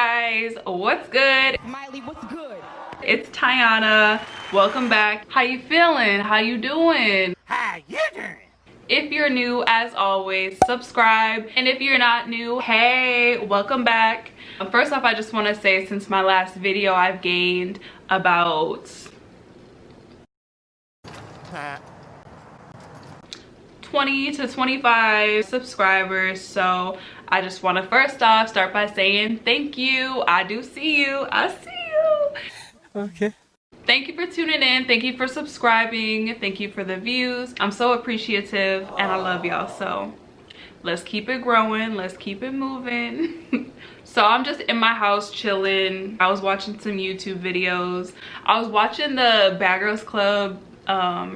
guys, what's good? Miley, what's good? It's Tiana. Welcome back. How you feeling? How you doing? How you doing? If you're new, as always, subscribe. And if you're not new, hey, welcome back. First off, I just want to say, since my last video, I've gained about 20 to 25 subscribers. So I just want to first off start by saying thank you. I do see you. I see you. Okay. Thank you for tuning in. Thank you for subscribing. Thank you for the views. I'm so appreciative and I love y'all. So let's keep it growing. Let's keep it moving. So I'm just in my house chilling. I was watching some YouTube videos. I was watching the Bad Girls Club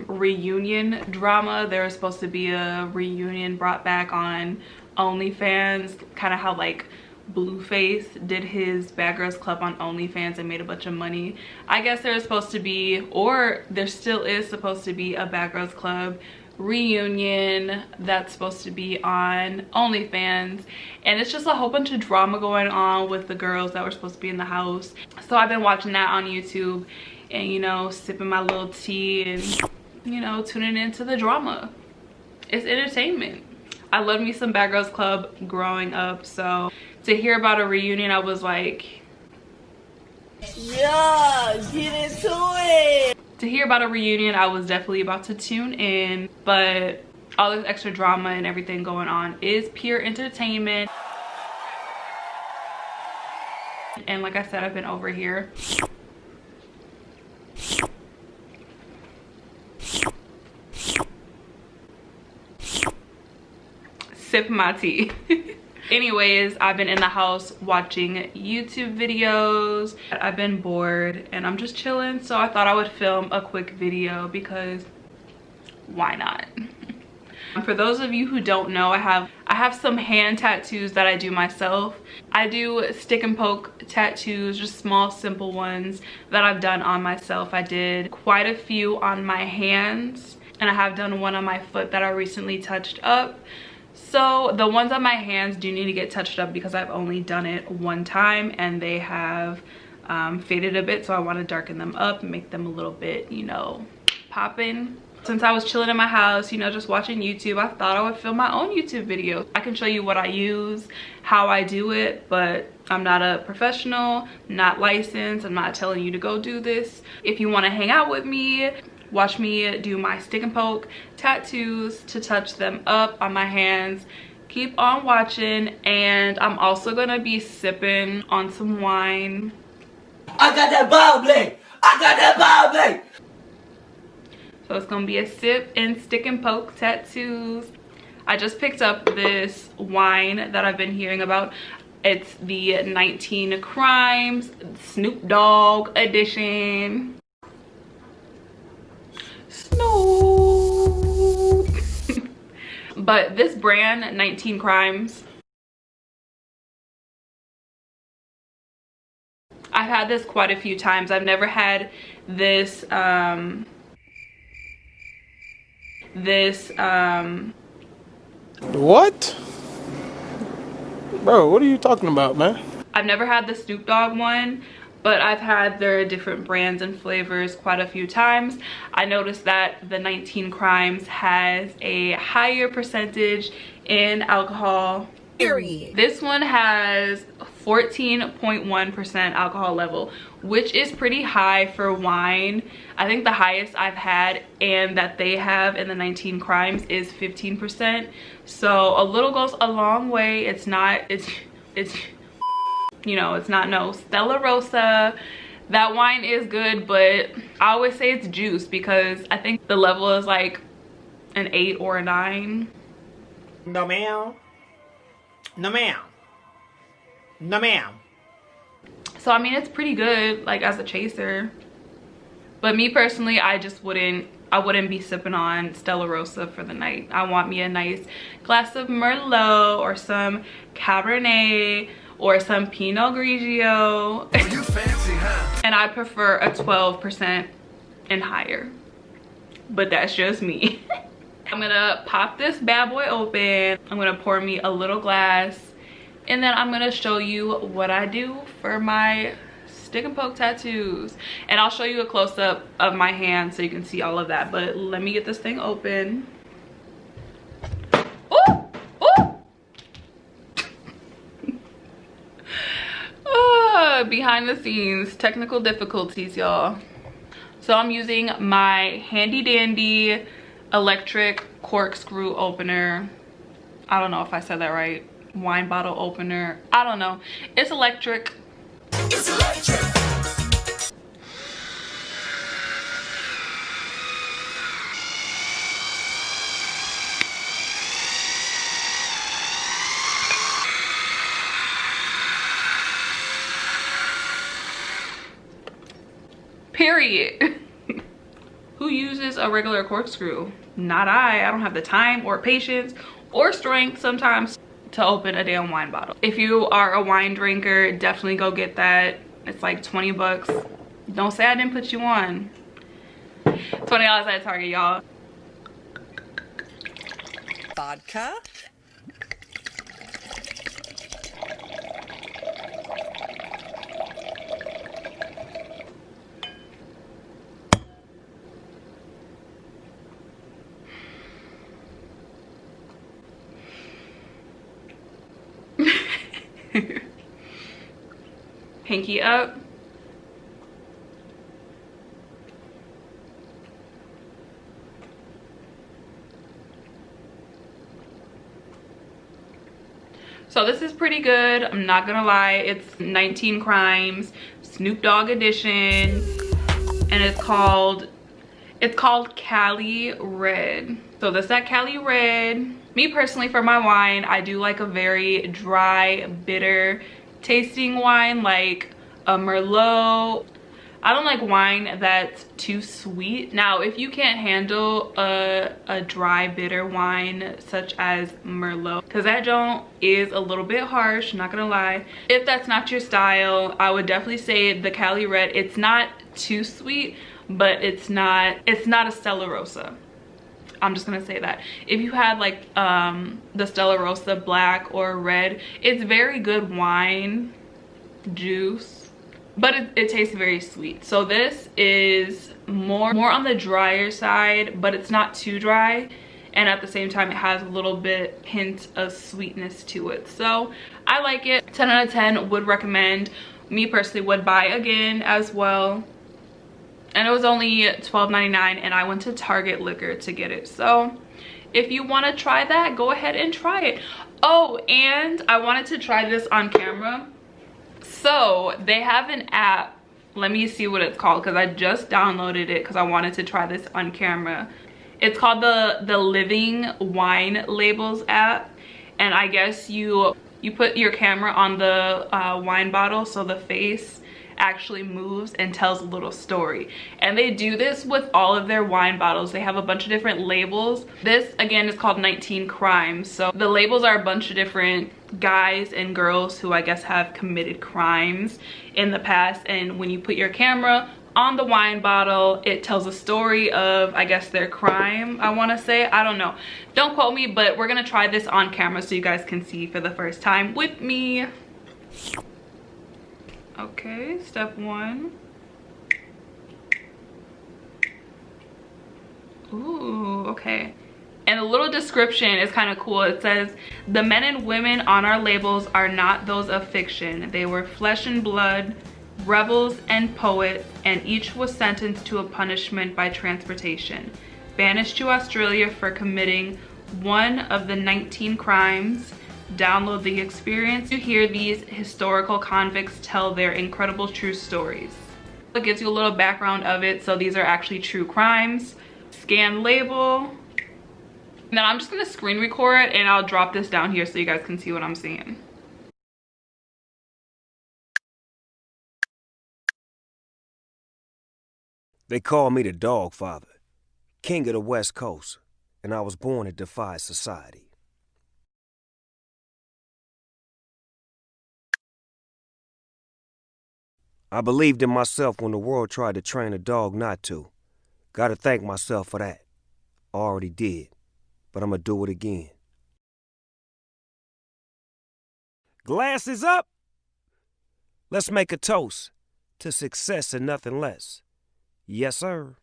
reunion drama. There was supposed to be a reunion brought back on OnlyFans, kind of how like Blueface did his Bad Girls Club on OnlyFans and made a bunch of money. I guess there was supposed to be, or there still is supposed to be, a Bad Girls Club reunion that's supposed to be on OnlyFans, and it's just a whole bunch of drama going on with the girls that were supposed to be in the house. So I've been watching that on YouTube and, you know, sipping my little tea and, you know, tuning into the drama. It's entertainment. I love me some Bad Girls Club growing up, so to hear about a reunion, I was like, Yeah, get into it. to hear about a reunion, I was definitely about to tune in. But all this extra drama and everything going on is pure entertainment. And like I said, I've been over here sipping my tea. Anyways, I've been in the house watching YouTube videos. I've been bored and I'm just chilling, so I thought I would film a quick video because why not? For those of you who don't know, I have some hand tattoos that I do myself. I do stick and poke tattoos, just small simple ones that I've done on myself. I did quite a few on my hands and I have done one on my foot that I recently touched up. So the ones on my hands do need to get touched up because I've only done it one time and they have faded a bit, so I want to darken them up and make them a little bit, you know, popping. Since I was chilling in my house, you know, just watching YouTube, I thought I would film my own YouTube video. I can show you what I use, how I do it, but I'm not a professional, not licensed. I'm not telling you to go do this. If you want to hang out with me, watch me do my stick and poke tattoos to touch them up on my hands, keep on watching. And I'm also gonna be sipping on some wine. I got that bubbly. I got that bubbly. So it's gonna be a sip and stick and poke tattoos. I just picked up this wine that I've been hearing about. It's the 19 Crimes Snoop Dogg edition. Snoop. But this brand, 19 Crimes, I've had this quite a few times. I've never had this What? Bro, what are you talking about, man? I've never had the Snoop Dogg one, but I've had their different brands and flavors quite a few times. I noticed that the 19 Crimes has a higher percentage in alcohol. Period. This one has 14.1% alcohol level, which is pretty high for wine. I think the highest I've had and that they have in the 19 Crimes is 15%. So a little goes a long way. It's you know, it's not no Stella Rosa. That wine is good, but I always say it's juice because I think the level is like an 8 or a 9. No ma'am. No ma'am. No ma'am. So I mean, it's pretty good like as a chaser. But me personally, I wouldn't be sipping on Stella Rosa for the night. I want me a nice glass of Merlot or some Cabernet or some Pinot Grigio. You fancy, huh? And I prefer a 12% and higher. But that's just me. I'm gonna pop this bad boy open. I'm gonna pour me a little glass And then I'm gonna show you what I do for my stick and poke tattoos, and I'll show you a close-up of my hand so you can see all of that. But let me get this thing open. Ooh! Behind the scenes technical difficulties, y'all. So I'm using my handy dandy electric corkscrew opener. I don't know if I said that right. Wine bottle opener, I don't know. It's electric. It's electric. Period. Who uses a regular corkscrew? Not I. I don't have the time or patience or strength sometimes to open a damn wine bottle. If you are a wine drinker, definitely go get that. It's like 20 bucks. Don't say I didn't put you on. $20 at Target, y'all. Vodka. Pinky up. So this is pretty good, I'm not gonna lie. It's 19 Crimes Snoop Dogg edition, and it's called Cali Red. So that's that Cali Red. Me personally, for my wine, I do like a very dry, bitter tasting wine, like a Merlot. I don't like wine that's too sweet. Now, if you can't handle a dry, bitter wine such as Merlot, because that joint is a little bit harsh, not gonna lie. If that's not your style, I would definitely say the Cali Red. It's not too sweet, but it's not a Stella Rosa. I'm just gonna say that. If you had like the Stella Rosa black or red, it's very good wine juice, but it tastes very sweet. So this is more on the drier side, but it's not too dry, and at the same time it has a little bit hint of sweetness to it. So I like it. 10 out of 10, would recommend. Me personally would buy again as well. And it was only $12.99, and I went to Target Liquor to get it. So if you want to try that, go ahead and try it. Oh, and I wanted to try this on camera. So they have an app. Let me see what it's called, because I just downloaded it because I wanted to try this on camera. It's called the Living Wine Labels app, and I guess you put your camera on the wine bottle, so the face actually moves and tells a little story. And they do this with all of their wine bottles. They have a bunch of different labels. This again is called 19 Crimes. So the labels are a bunch of different guys and girls who I guess have committed crimes in the past, and when you put your camera on the wine bottle, it tells a story of, I guess, their crime, I want to say. I don't know, don't quote me, but we're gonna try this on camera so you guys can see for the first time with me. Okay, step one. Ooh, okay. And the little description is kind of cool. It says, the men and women on our labels are not those of fiction. They were flesh and blood, rebels and poets, and each was sentenced to a punishment by transportation, banished to Australia for committing one of the 19 crimes. Download the experience to hear these historical convicts tell their incredible true stories. It gives you a little background of it. So these are actually true crimes. Scan label. And then I'm just gonna screen record, and I'll drop this down here so you guys can see what I'm seeing. They call me the Dog Father, king of the West Coast, and I was born to defy society. I believed in myself when the world tried to train a dog not to. Gotta thank myself for that. Already did, but I'ma do it again. Glasses up. Let's make a toast to success and nothing less. Yes, sir.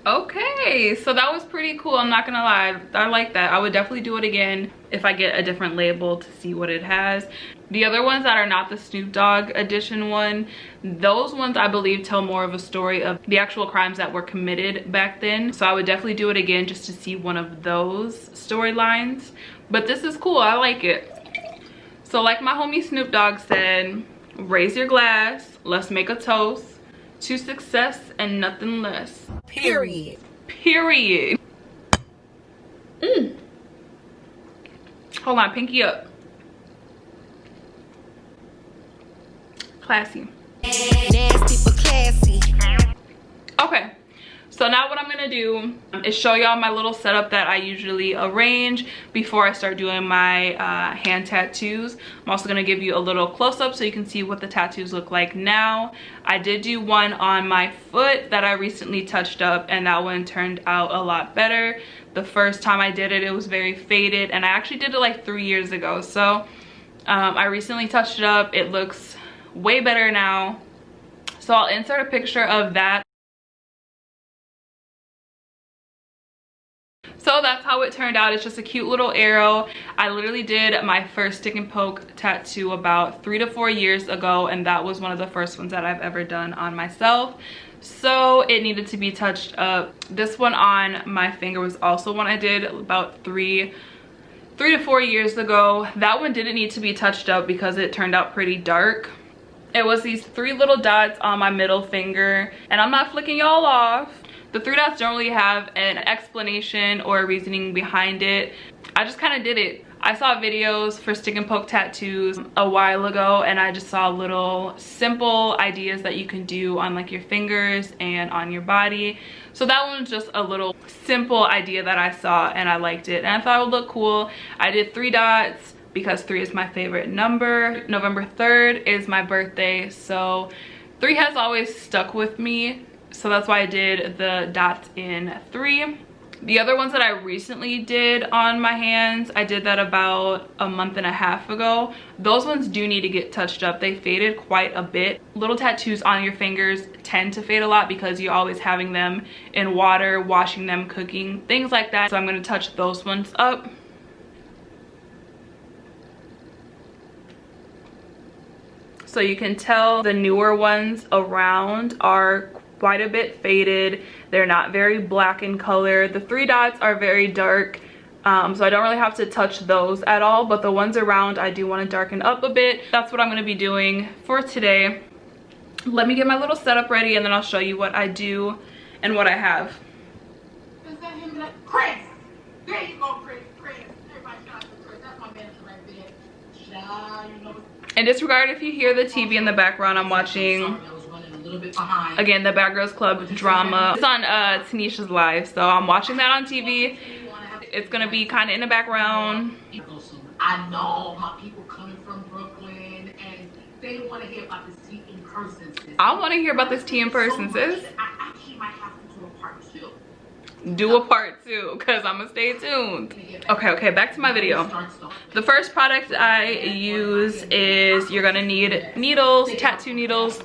Okay, so that was pretty cool. I'm not gonna lie, I like that. I would definitely do it again if I get a different label to see what it has. The other ones that are not the Snoop Dogg edition one, those ones I believe tell more of a story of the actual crimes that were committed back then. So I would definitely do it again just to see one of those storylines. But this is cool, I like it. So like my homie Snoop Dogg said, raise your glass, let's make a toast to success and nothing less. Period. Period. Hold on, pinky up. Classy. Nasty but classy. Okay, so now what I'm gonna do is show y'all my little setup that I usually arrange before I start doing my hand tattoos. I'm also gonna give you a little close-up so you can see what the tattoos look like now. I did do one on my foot that I recently touched up, and that one turned out a lot better. The first time I did it, it was very faded, and I actually did it like 3 years ago. So I recently touched it up. It looks way better now. So I'll insert a picture of that. So that's how it turned out. It's just a cute little arrow. I literally did my first stick and poke tattoo about 3 to 4 years ago, and that was one of the first ones that I've ever done on myself. So it needed to be touched up. This one on my finger was also one I did about 3 to 4 years ago. That one didn't need to be touched up because it turned out pretty dark. It was these 3 little dots on my middle finger, and I'm not flicking y'all off. The 3 dots don't really have an explanation or a reasoning behind it. I just kind of did it. I saw videos for stick and poke tattoos a while ago, and I just saw little simple ideas that you can do on like your fingers and on your body. So that one was just a little simple idea that I saw, and I liked it, and I thought it would look cool. I did 3 dots because 3 is my favorite number. November 3rd is my birthday, so 3 has always stuck with me. So that's why I did the dots in 3. The other ones that I recently did on my hands, I did that about a month and a half ago. Those ones do need to get touched up. They faded quite a bit. Little tattoos on your fingers tend to fade a lot because you're always having them in water, washing them, cooking, things like that. So I'm going to touch those ones up. So you can tell the newer ones around are quite a bit faded. They're not very black in color. The 3 dots are very dark, so I don't really have to touch those at all, but the ones around I do want to darken up a bit. That's what I'm going to be doing for today. Let me get my little setup ready, and then I'll show you what I do and what I have. Is that him? Like, Chris! There you go, Chris. Everybody shout out to Chris. That's my manager right there. You know. And disregard if you hear the TV in the background. I'm watching, again, the Bad Girls Club drama. It's on Tanisha's live, so I'm watching that on TV. It's gonna be kind of in the background. I know my people coming from Brooklyn, and they want to hear about this tea in person. I want to hear about this tea in person, sis. I actually might have to do a part 2. Do a part 2, because I'm gonna stay tuned. Okay, back to my video. The first product I use is, you're gonna need needles, tattoo needles.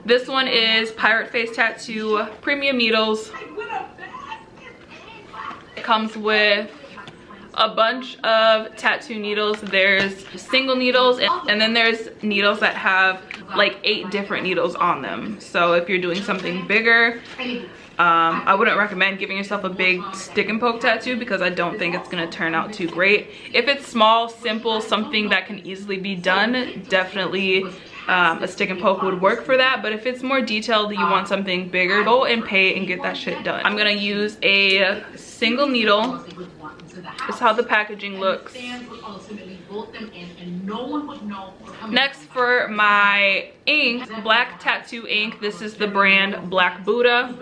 This one is Pirate Face Tattoo premium needles. It comes with a bunch of tattoo needles. There's single needles, and then there's needles that have like 8 different needles on them. So if you're doing something bigger, I wouldn't recommend giving yourself a big stick and poke tattoo because I don't think it's gonna turn out too great. If it's small, simple, something that can easily be done, definitely a stick and poke would work for that. But if it's more detailed, you want something bigger, go and pay and get that shit done. I'm gonna use a single needle. This is how the packaging looks. Next, for my ink, black tattoo ink. This is the brand Black Buddha.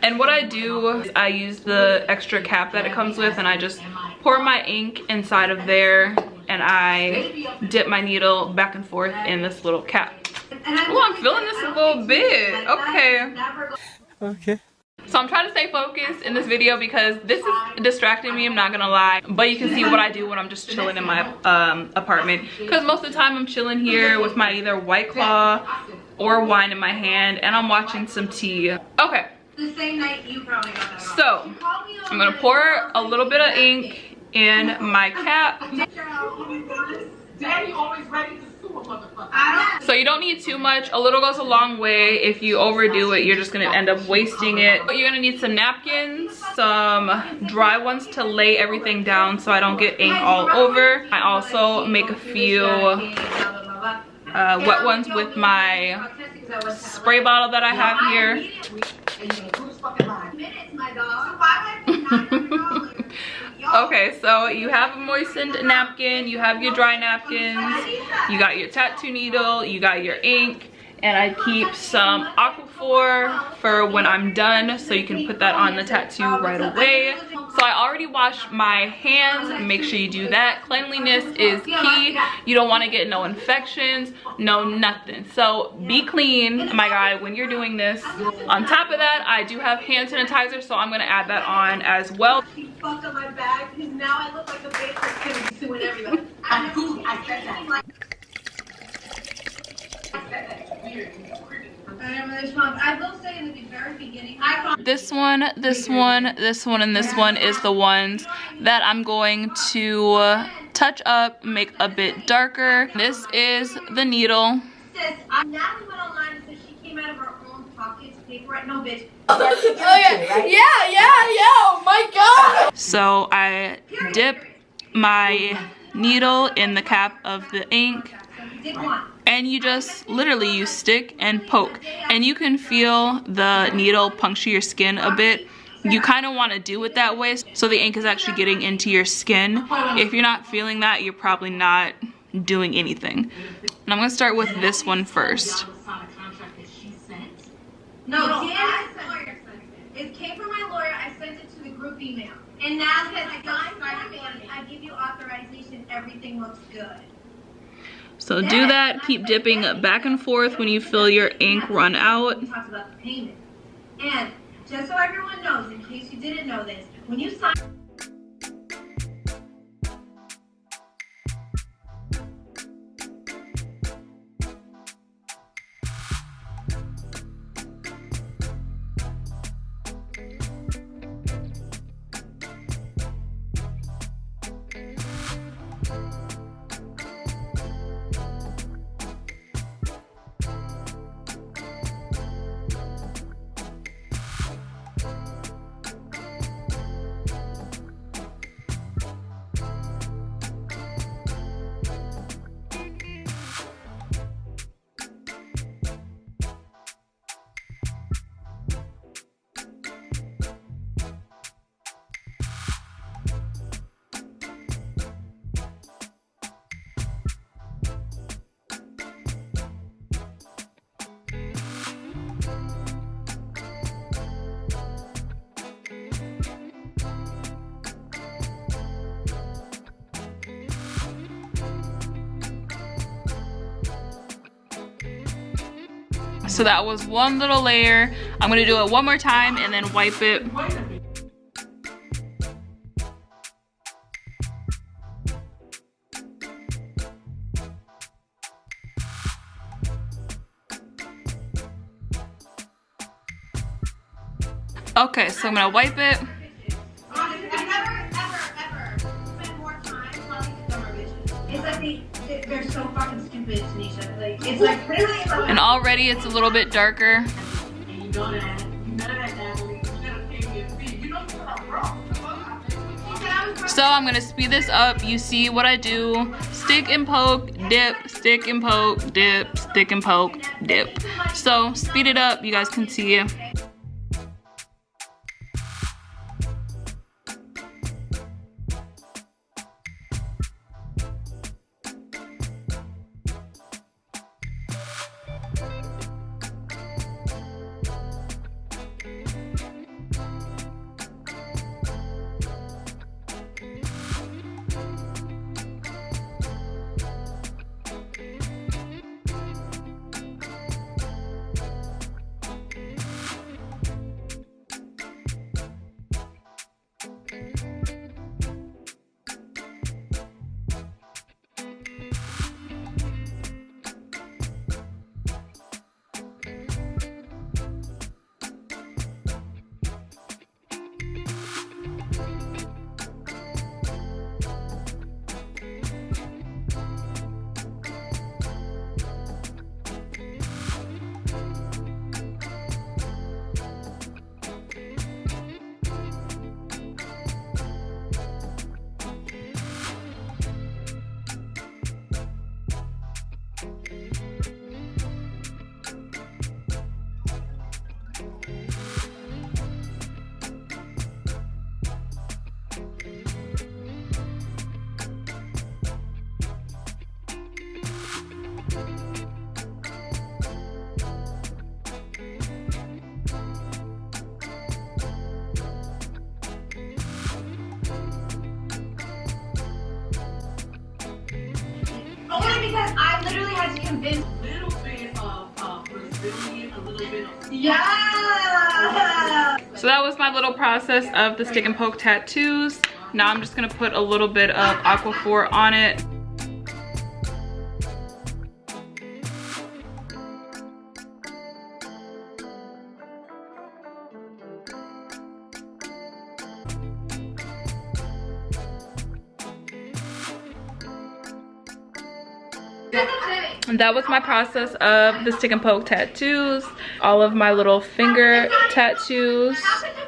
And what I do is I use the extra cap that it comes with, and I just pour my ink inside of there, and I dip my needle back and forth in this little cap. Oh, I'm feeling this a little bit. Okay. So I'm trying to stay focused in this video because this is distracting me, I'm not gonna lie. But you can see what I do when I'm just chilling in my apartment. Because most of the time I'm chilling here with my either White Claw or wine in my hand, and I'm watching some tea. Okay. The same night you probably got that. So I'm gonna pour a little bit of ink in my cap. Daddy always ready to sue a motherfucker. So you don't need too much. A little goes a long way. If you overdo it, you're just gonna end up wasting it. But you're gonna need some napkins, some dry ones to lay everything down so I don't get ink all over. I also make a few wet ones with my spray bottle that I have here. Okay, so you have a moistened napkin, you have your dry napkins, you got your tattoo needle, you got your ink, and I keep some Aquaphor for when I'm done, so you can put that on the tattoo right away. So I already washed my hands. Make sure you do that. Cleanliness is key. You don't want to get no infections, no nothing. So be clean, my guy, when you're doing this. On top of that, I do have hand sanitizer, so I'm going to add that on as well. She fucked up my bag because now I look like a bitch that's gonna be suing everybody. I said that. I will say in the very beginning, This one, this one, this one, and this one is the ones that I'm going to touch up, make a bit darker. This is the needle. sis, Natalie went online and said she came out of her own pocket to pay for it. No, bitch. Oh my god! So I dip my needle in the cap of the ink, Did one. and you just literally use stick and poke, and you can feel the needle puncture your skin a bit. You kind of want to do it that way so the ink is actually getting into your skin. If you're not feeling that, you're probably not doing anything. And I'm gonna start with this one first. No, it came from my lawyer. I sent it to the group email. And now says I give you authorization. Everything looks good. So do that, keep dipping back and forth when you feel your ink run out. We talked about the payment. And just so everyone knows, in case you didn't know this, when you sign So that was one little layer. I'm gonna do it one more time and then wipe it. Okay, so I'm gonna wipe it. I never, ever spend more time telling the dumber bitches. It's like they're so fucking stupid, Tanisha. Like, it's like really. And already it's a little bit darker. And you know that, Natalie. You gotta pay me a fee. You know I'm wrong. So I'm gonna speed this up. You see what I do. Stick and poke, dip, stick and poke, dip, stick and poke, dip. So speed it up, you guys can see it. convinced. A little bit of Brazilian, a little bit of... Yeah! So that was my little process of the stick and poke tattoos. Now I'm just gonna put a little bit of Aquaphor on it. And that was my process of the stick and poke tattoos, all of my little finger tattoos.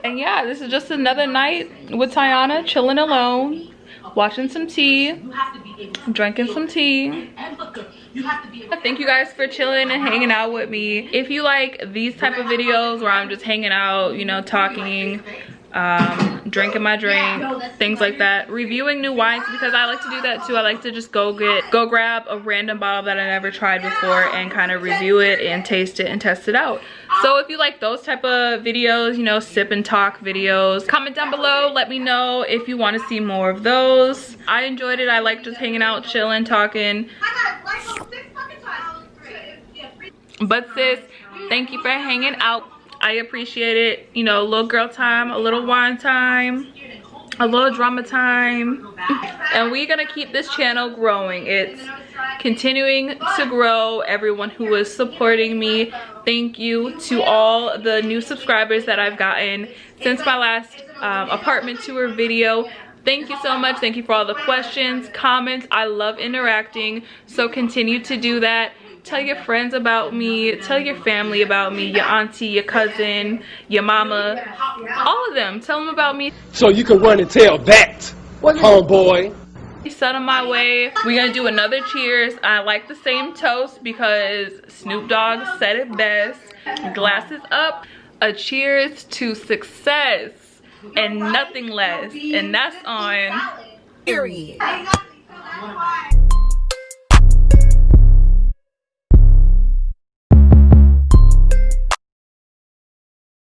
And yeah, this is just another night with Tiana, chilling alone, watching some tea, drinking some tea. Thank you guys for chilling and hanging out with me. If you like these type of videos where I'm just hanging out, you know, talking, drinking my drink, things like that, reviewing new wines, because I like to do that too. I like to just go grab a random bottle that I never tried before and kind of review it and taste it and test it out. So if you like those type of videos, you know, sip and talk videos, comment down below, let me know if you want to see more of those. I enjoyed it. I like just hanging out, chilling, talking. But sis, thank you for hanging out. I appreciate it. You know, a little girl time, a little wine time, a little drama time. And we're gonna keep this channel growing. It's continuing to grow. Everyone who is supporting me, thank you to all the new subscribers that I've gotten since my last apartment tour video. Thank you so much. Thank you for all the questions, comments. I love interacting, so continue to do that. Tell your friends about me, tell your family about me, your auntie, your cousin, your mama, all of them. Tell them about me. So you can run and tell that, homeboy. Set on my way. We're gonna do another cheers. I like the same toast because Snoop Dogg said it best. Glasses up. A cheers to success and nothing less. And that's on... Period. Exactly. So that's why.